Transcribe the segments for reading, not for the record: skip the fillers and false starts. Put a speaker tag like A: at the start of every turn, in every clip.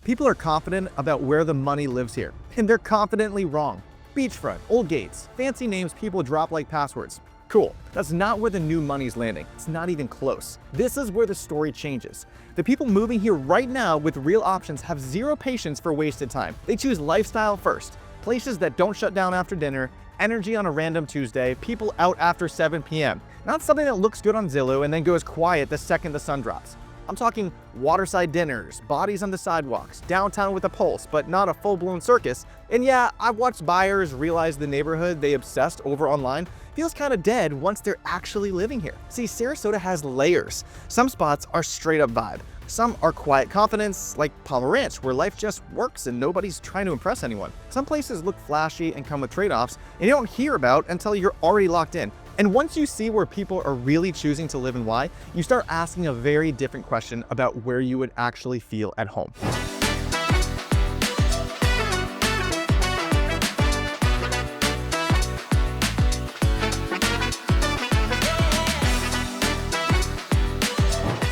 A: People are confident about where the money lives here, and they're confidently wrong. Beachfront, old gates, fancy names people drop like passwords. Cool. That's not where the new money's landing. It's not even close. This is where the story changes. The people moving here right now with real options have zero patience for wasted time. They choose lifestyle first. Places that don't shut down after dinner, energy on a random Tuesday, people out after 7 p.m. Not something that looks good on Zillow and then goes quiet the second the sun drops. I'm talking waterside dinners, bodies on the sidewalks, downtown with a pulse, but not a full-blown circus. And yeah, I've watched buyers realize the neighborhood they obsessed over online feels kind of dead once they're actually living here. See, Sarasota has layers. Some spots are straight up vibe. Some are quiet confidence, like Palmer Ranch, where life just works and nobody's trying to impress anyone. Some places look flashy and come with trade-offs, and you don't hear about until you're already locked in. And once you see where people are really choosing to live and why, you start asking a very different question about where you would actually feel at home.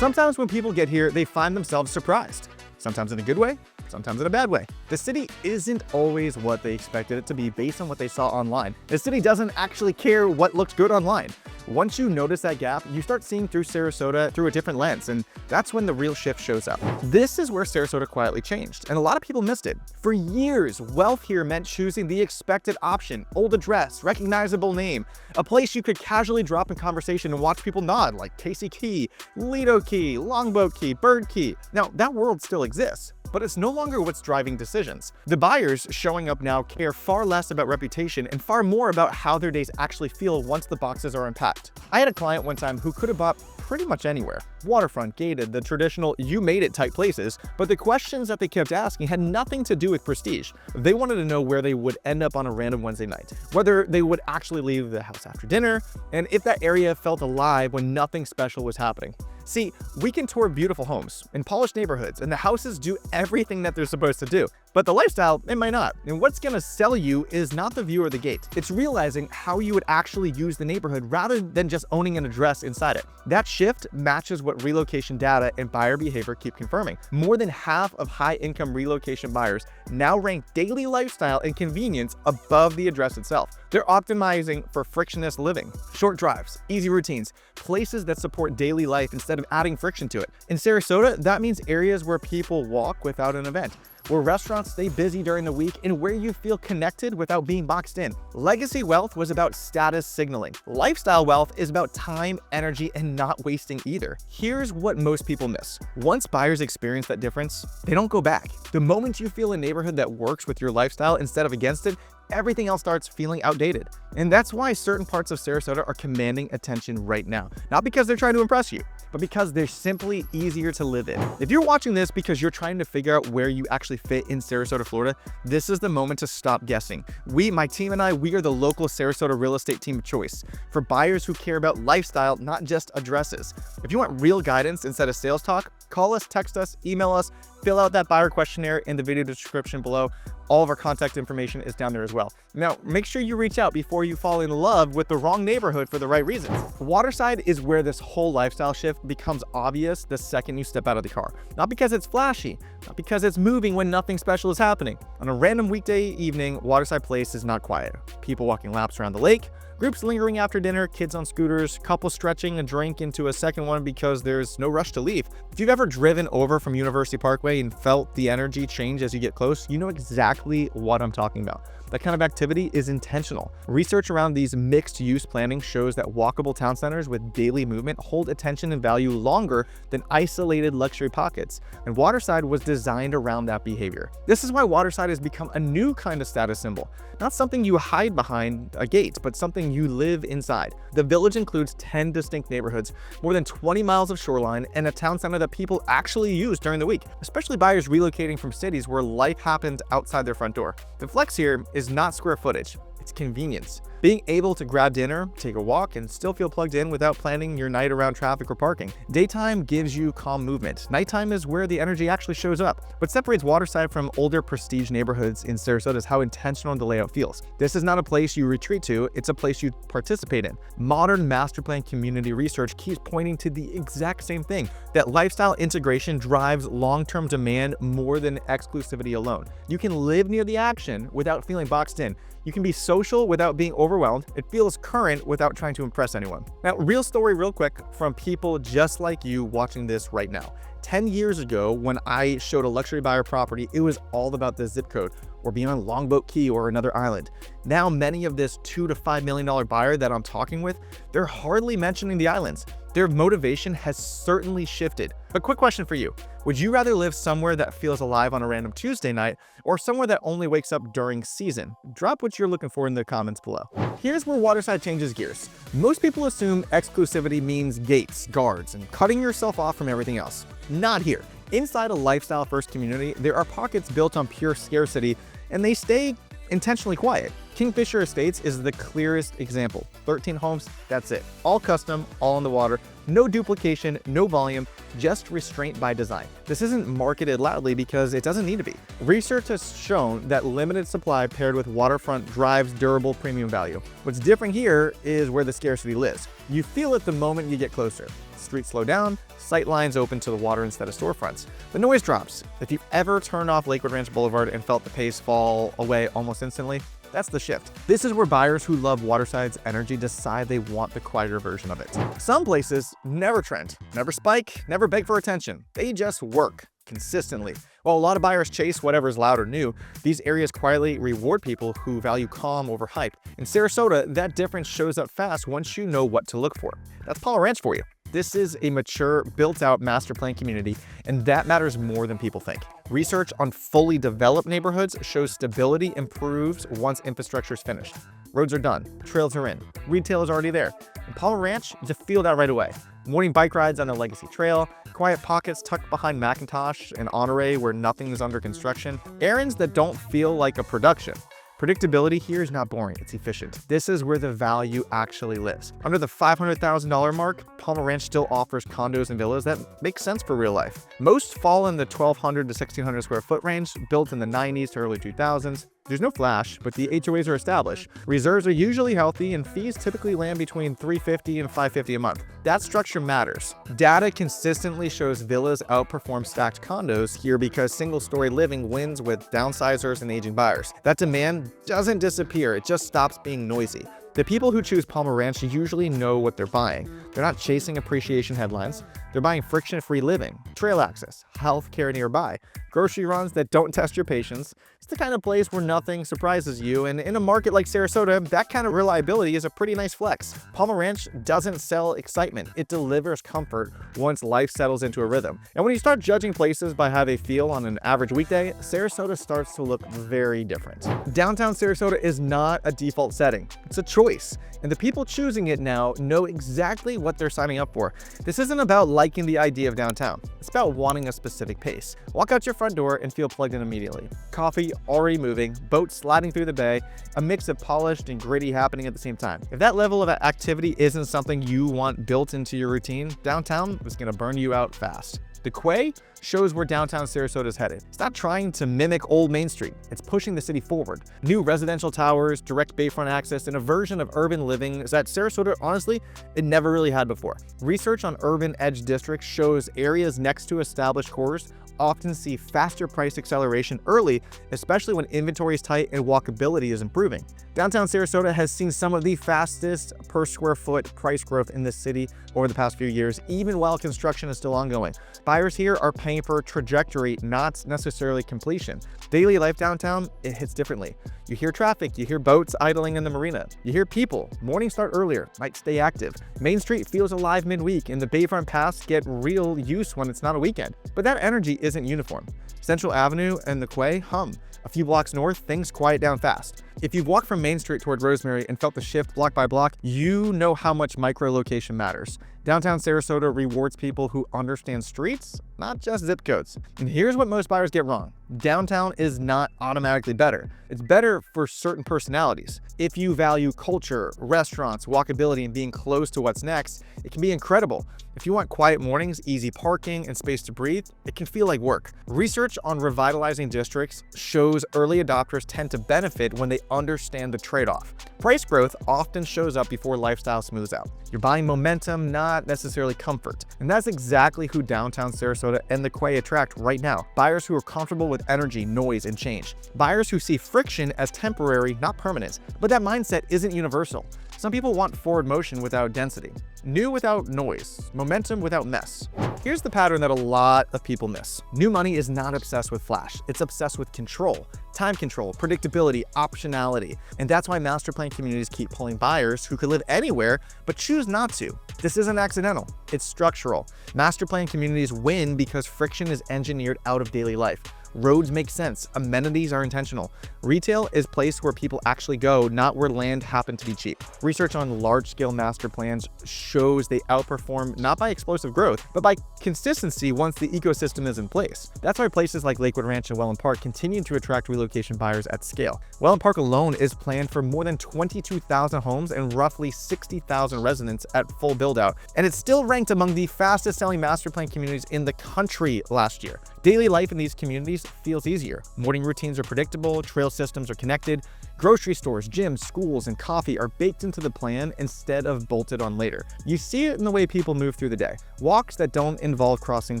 A: Sometimes when people get here, they find themselves surprised. Sometimes in a good way, sometimes in a bad way. The city isn't always what they expected it to be based on what they saw online. The city doesn't actually care what looks good online. Once you notice that gap, you start seeing through Sarasota through a different lens, and that's when the real shift shows up. This is where Sarasota quietly changed, and a lot of people missed it. For years, wealth here meant choosing the expected option, old address, recognizable name, a place you could casually drop in conversation and watch people nod, like Casey Key, Lido Key, Longboat Key, Bird Key. Now, that world still exists, but it's no longer what's driving decisions. The buyers showing up now care far less about reputation and far more about how their days actually feel once the boxes are unpacked. I had a client one time who could have bought pretty much anywhere. Waterfront, gated, the traditional you made it type places, but the questions that they kept asking had nothing to do with prestige. They wanted to know where they would end up on a random Wednesday night, whether they would actually leave the house after dinner, and if that area felt alive when nothing special was happening. See, we can tour beautiful homes in polished neighborhoods, and the houses do everything that they're supposed to do. But the lifestyle, it might not. And what's gonna sell you is not the view or the gate. It's realizing how you would actually use the neighborhood rather than just owning an address inside it. That shift matches what relocation data and buyer behavior keep confirming. More than half of high-income relocation buyers now rank daily lifestyle and convenience above the address itself. They're optimizing for frictionless living, short drives, easy routines, places that support daily life instead of adding friction to it. In Sarasota, that means areas where people walk without an event, where restaurants stay busy during the week, and where you feel connected without being boxed in. Legacy wealth was about status signaling. Lifestyle wealth is about time, energy, and not wasting either. Here's what most people miss. Once buyers experience that difference, they don't go back. The moment you feel a neighborhood that works with your lifestyle instead of against it, everything else starts feeling outdated. And that's why certain parts of Sarasota are commanding attention right now. Not because they're trying to impress you, but because they're simply easier to live in. If you're watching this because you're trying to figure out where you actually fit in Sarasota, Florida, this is the moment to stop guessing. My team and I, we are the local Sarasota real estate team of choice for buyers who care about lifestyle, not just addresses. If you want real guidance instead of sales talk, call us, text us, email us, fill out that buyer questionnaire in the video description below. All of our contact information is down there as well. Now, make sure you reach out before you fall in love with the wrong neighborhood for the right reasons. Waterside is where this whole lifestyle shift becomes obvious the second you step out of the car. Not because it's flashy, not because it's moving when nothing special is happening. On a random weekday evening, Waterside Place is not quiet. People walking laps around the lake, groups lingering after dinner, kids on scooters, couples stretching a drink into a second one because there's no rush to leave. If you've ever driven over from University Parkway and felt the energy change as you get close, you know exactly what I'm talking about. That kind of activity is intentional. Research around these mixed-use planning shows that walkable town centers with daily movement hold attention and value longer than isolated luxury pockets, and Waterside was designed around that behavior. This is why Waterside has become a new kind of status symbol. Not something you hide behind a gate, but something you live inside. The village includes 10 distinct neighborhoods, more than 20 miles of shoreline, and a town center that people actually use during the week, especially buyers relocating from cities where life happens outside their front door. The flex here is not square footage, it's convenience. Being able to grab dinner, take a walk, and still feel plugged in without planning your night around traffic or parking. Daytime gives you calm movement. Nighttime is where the energy actually shows up. What separates Waterside from older prestige neighborhoods in Sarasota is how intentional the layout feels. This is not a place you retreat to, it's a place you participate in. Modern master plan community research keeps pointing to the exact same thing, that lifestyle integration drives long-term demand more than exclusivity alone. You can live near the action without feeling boxed in. You can be social without being overwhelmed. It feels current without trying to impress anyone. Now, real story real quick from people just like you watching this right now. 10 years ago, when I showed a luxury buyer property, it was all about the zip code or being on Longboat Key or another island. Now, many of this $2 to $5 million buyer that I'm talking with, they're hardly mentioning the islands. Their motivation has certainly shifted. But quick question for you. Would you rather live somewhere that feels alive on a random Tuesday night or somewhere that only wakes up during season? Drop what you're looking for in the comments below. Here's where Waterside changes gears. Most people assume exclusivity means gates, guards, and cutting yourself off from everything else. Not here. Inside a lifestyle-first community, there are pockets built on pure scarcity, and they stay intentionally quiet. Kingfisher Estates is the clearest example. 13 homes, that's it. All custom, all on the water, no duplication, no volume, just restraint by design. This isn't marketed loudly because it doesn't need to be. Research has shown that limited supply paired with waterfront drives durable premium value. What's different here is where the scarcity lives. You feel it the moment you get closer. Streets slow down, sight lines open to the water instead of storefronts. The noise drops. If you've ever turned off Lakewood Ranch Boulevard and felt the pace fall away almost instantly, that's the shift. This is where buyers who love Waterside's energy decide they want the quieter version of it. Some places never trend, never spike, never beg for attention. They just work consistently. While a lot of buyers chase whatever's loud or new, these areas quietly reward people who value calm over hype. In Sarasota, that difference shows up fast once you know what to look for. That's Palmer Ranch for you. This is a mature, built-out master plan community, and that matters more than people think. Research on fully developed neighborhoods shows stability improves once infrastructure is finished. Roads are done, trails are in, retail is already there. In Palmer Ranch, you feel that right away. Morning bike rides on the Legacy Trail, quiet pockets tucked behind McIntosh and Honore where nothing is under construction, errands that don't feel like a production. Predictability here is not boring, it's efficient. This is where the value actually lives. Under the $500,000 mark, Palmer Ranch still offers condos and villas that make sense for real life. Most fall in the 1,200 to 1,600 square foot range, built in the 90s to early 2000s. There's no flash, but the HOAs are established. Reserves are usually healthy, and fees typically land between $350 and $550 a month. That structure matters. Data consistently shows villas outperform stacked condos here because single-story living wins with downsizers and aging buyers. That demand doesn't disappear, it just stops being noisy. The people who choose Palmer Ranch usually know what they're buying. They're not chasing appreciation headlines. They're buying friction-free living, trail access, health care nearby, grocery runs that don't test your patience. It's the kind of place where nothing surprises you, and in a market like Sarasota, that kind of reliability is a pretty nice flex. Palmer Ranch doesn't sell excitement, it delivers comfort once life settles into a rhythm. And when you start judging places by how they feel on an average weekday, Sarasota starts to look very different. Downtown Sarasota is not a default setting, it's a choice. And the people choosing it now know exactly what they're signing up for. This isn't about liking the idea of downtown. It's about wanting a specific pace. Walk out your front door and feel plugged in immediately. Coffee already moving, boats sliding through the bay, a mix of polished and gritty happening at the same time. If that level of activity isn't something you want built into your routine, downtown is going to burn you out fast. The Quay shows where downtown Sarasota is headed. It's not trying to mimic old Main Street, it's pushing the city forward. New residential towers, direct bayfront access, and a version of urban living that Sarasota, honestly, it never really had before. Research on urban edge districts shows areas next to established cores often see faster price acceleration early, especially when inventory is tight and walkability is improving. Downtown Sarasota has seen some of the fastest per square foot price growth in the city over the past few years, even while construction is still ongoing. Buyers here are paying for trajectory, not necessarily completion. Daily life downtown, it hits differently. You hear traffic, you hear boats idling in the marina, you hear people. Mornings start earlier, nights stay active. Main Street feels alive midweek, and the Bayfront Paths get real use when it's not a weekend. But that energy isn't uniform. Central Avenue and the Quay hum. A few blocks north, things quiet down fast. If you've walked from Main Street toward Rosemary and felt the shift block by block, you know how much micro-location matters. Downtown Sarasota rewards people who understand streets, not just zip codes. And here's what most buyers get wrong. Downtown is not automatically better. It's better for certain personalities. If you value culture, restaurants, walkability, and being close to what's next, it can be incredible. If you want quiet mornings, easy parking, and space to breathe, it can feel like work. Research on revitalizing districts shows early adopters tend to benefit when they understand the trade-off. Price growth often shows up before lifestyle smooths out. You're buying momentum, not necessarily comfort. And that's exactly who downtown Sarasota and the Quay attract right now. Buyers who are comfortable with energy, noise, and change. Buyers who see friction as temporary, not permanent. But that mindset isn't universal. Some people want forward motion without density, new without noise, momentum without mess. Here's the pattern that a lot of people miss. New money is not obsessed with flash. It's obsessed with control, time control, predictability, optionality. And that's why master plan communities keep pulling buyers who could live anywhere but choose not to. This isn't accidental, it's structural. Master plan communities win because friction is engineered out of daily life. Roads make sense, amenities are intentional. Retail is a place where people actually go, not where land happened to be cheap. Research on large-scale master plans shows they outperform not by explosive growth, but by consistency once the ecosystem is in place. That's why places like Lakewood Ranch and Welland Park continue to attract relocation buyers at scale. Welland Park alone is planned for more than 22,000 homes and roughly 60,000 residents at full build-out, and it's still ranked among the fastest-selling master plan communities in the country last year. Daily life in these communities feels easier. Morning routines are predictable, trail systems are connected, grocery stores, gyms, schools, and coffee are baked into the plan instead of bolted on later. You see it in the way people move through the day. Walks that don't involve crossing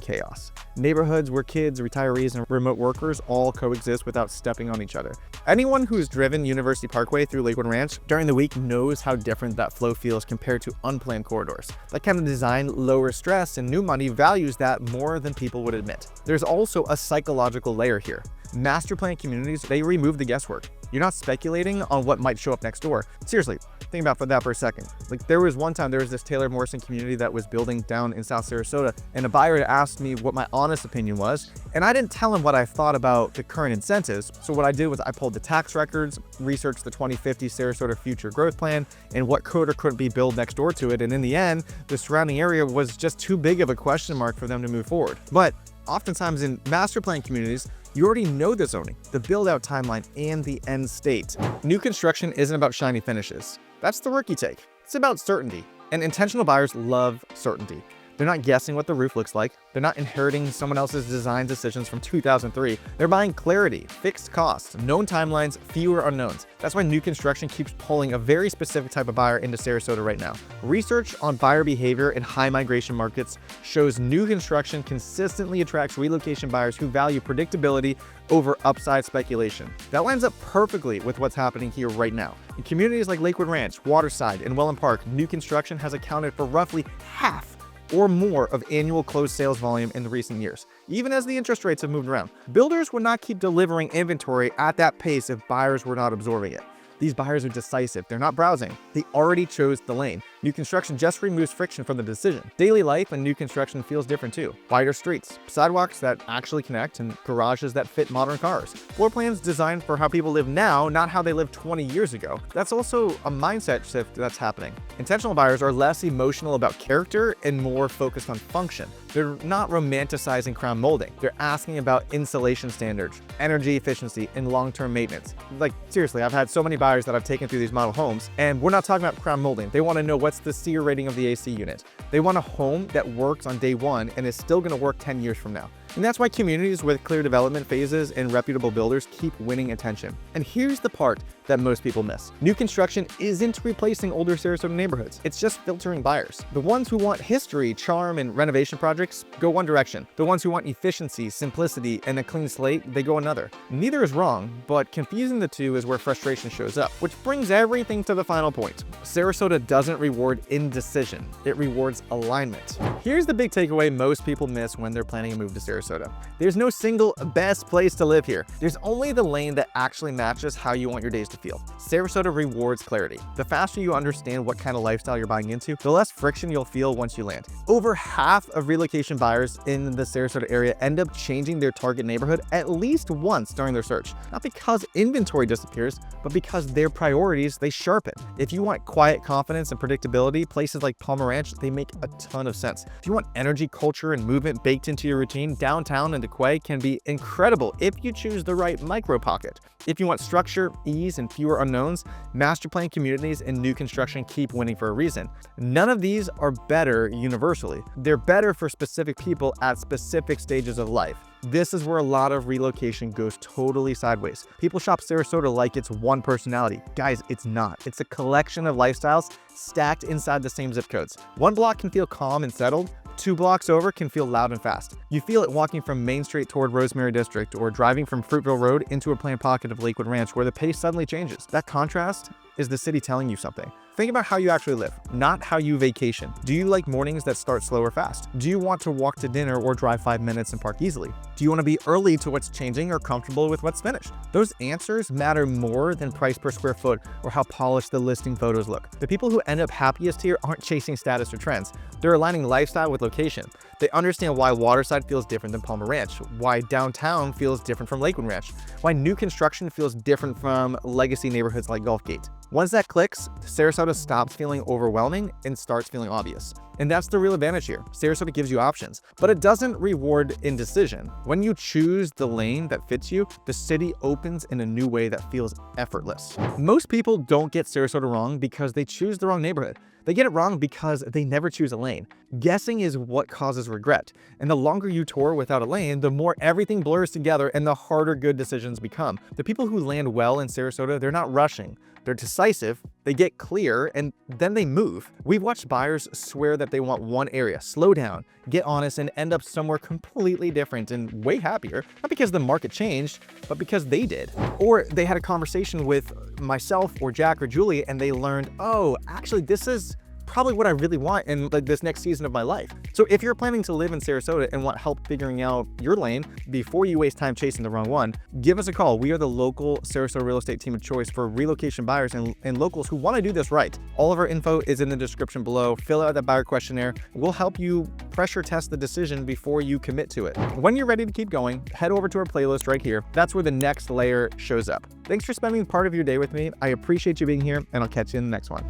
A: chaos. Neighborhoods where kids, retirees, and remote workers all coexist without stepping on each other. Anyone who's driven University Parkway through Lakewood Ranch during the week knows how different that flow feels compared to unplanned corridors. That kind of design lowers stress, and new money values that more than people would admit. There's also a psychological layer here. Master plan communities, they remove the guesswork. You're not speculating on what might show up next door. Seriously, think about that for a second. Like, there was this Taylor Morrison community that was building down in South Sarasota, and a buyer had asked me what my honest opinion was, and I didn't tell him what I thought about the current incentives. So what I did was I pulled the tax records, researched the 2050 Sarasota Future Growth Plan, and what could or couldn't be built next door to it, and in the end, the surrounding area was just too big of a question mark for them to move forward. But oftentimes in master plan communities, you already know the zoning, the build-out timeline, and the end state. New construction isn't about shiny finishes. That's the rookie take. It's about certainty. And intentional buyers love certainty. They're not guessing what the roof looks like. They're not inheriting someone else's design decisions from 2003. They're buying clarity, fixed costs, known timelines, fewer unknowns. That's why new construction keeps pulling a very specific type of buyer into Sarasota right now. Research on buyer behavior in high migration markets shows new construction consistently attracts relocation buyers who value predictability over upside speculation. That lines up perfectly with what's happening here right now. In communities like Lakewood Ranch, Waterside, and Welland Park, new construction has accounted for roughly half or more of annual closed sales volume in the recent years. Even as the interest rates have moved around, builders would not keep delivering inventory at that pace if buyers were not absorbing it. These buyers are decisive. They're not browsing. They already chose the lane. New construction just removes friction from the decision. Daily life and new construction feels different too. Wider streets, sidewalks that actually connect, and garages that fit modern cars. Floor plans designed for how people live now, not how they lived 20 years ago. That's also a mindset shift that's happening. Intentional buyers are less emotional about character and more focused on function. They're not romanticizing crown molding. They're asking about insulation standards, energy efficiency, and long-term maintenance. Like, seriously, I've had so many buyers that I've taken through these model homes, and we're not talking about crown molding. They want to know what's the SEER rating of the AC unit. They want a home that works on day one and is still going to work 10 years from now. And that's why communities with clear development phases and reputable builders keep winning attention. And here's the part that most people miss. New construction isn't replacing older Sarasota neighborhoods. It's just filtering buyers. The ones who want history, charm, and renovation projects go one direction. The ones who want efficiency, simplicity, and a clean slate, they go another. Neither is wrong, but confusing the two is where frustration shows up, which brings everything to the final point. Sarasota doesn't reward indecision. It rewards alignment. Here's the big takeaway most people miss when they're planning a move to Sarasota. Sarasota. There's no single best place to live here. There's only the lane that actually matches how you want your days to feel. Sarasota rewards clarity. The faster you understand what kind of lifestyle you're buying into, the less friction you'll feel once you land. Over half of relocation buyers in the Sarasota area end up changing their target neighborhood at least once during their search. Not because inventory disappears, but because their priorities, they sharpen. If you want quiet confidence and predictability, places like Palmer Ranch, they make a ton of sense. If you want energy, culture, and movement baked into your routine, downtown and Dequay can be incredible if you choose the right micro pocket. If you want structure, ease, and fewer unknowns, master plan communities and new construction keep winning for a reason. None of these are better universally. They're better for specific people at specific stages of life. This is where a lot of relocation goes totally sideways. People shop Sarasota like it's one personality. Guys, it's not. It's a collection of lifestyles stacked inside the same zip codes. One block can feel calm and settled. 2 blocks over can feel loud and fast. You feel it walking from Main Street toward Rosemary District or driving from Fruitville Road into a planned pocket of Lakewood Ranch where the pace suddenly changes. That contrast is the city telling you something. Think about how you actually live, not how you vacation. Do you like mornings that start slow or fast? Do you want to walk to dinner or drive 5 minutes and park easily? Do you want to be early to what's changing or comfortable with what's finished? Those answers matter more than price per square foot or how polished the listing photos look. The people who end up happiest here aren't chasing status or trends. They're aligning lifestyle with location. They understand why Waterside feels different than Palmer Ranch, why downtown feels different from Lakewood Ranch, why new construction feels different from legacy neighborhoods like Gulf Gate. Once that clicks, Sarasota stops feeling overwhelming and starts feeling obvious. And that's the real advantage here. Sarasota gives you options, but it doesn't reward indecision. When you choose the lane that fits you, the city opens in a new way that feels effortless. Most people don't get Sarasota wrong because they choose the wrong neighborhood. They get it wrong because they never choose a lane. Guessing is what causes regret. And the longer you tour without a lane, the more everything blurs together and the harder good decisions become. The people who land well in Sarasota, they're not rushing. They're decisive, they get clear, and then they move. We've watched buyers swear that they want one area, slow down, get honest, and end up somewhere completely different and way happier, not because the market changed, but because they did. Or they had a conversation with myself or Jack or Julie, and they learned, oh, actually, this is probably what I really want in this next season of my life. So if you're planning to live in Sarasota and want help figuring out your lane before you waste time chasing the wrong one, give us a call. We are the local Sarasota real estate team of choice for relocation buyers and locals who want to do this right. All of our info is in the description below. Fill out that buyer questionnaire. We'll help you pressure test the decision before you commit to it. When you're ready to keep going, head over to our playlist right here. That's where the next layer shows up. Thanks for spending part of your day with me. I appreciate you being here, and I'll catch you in the next one.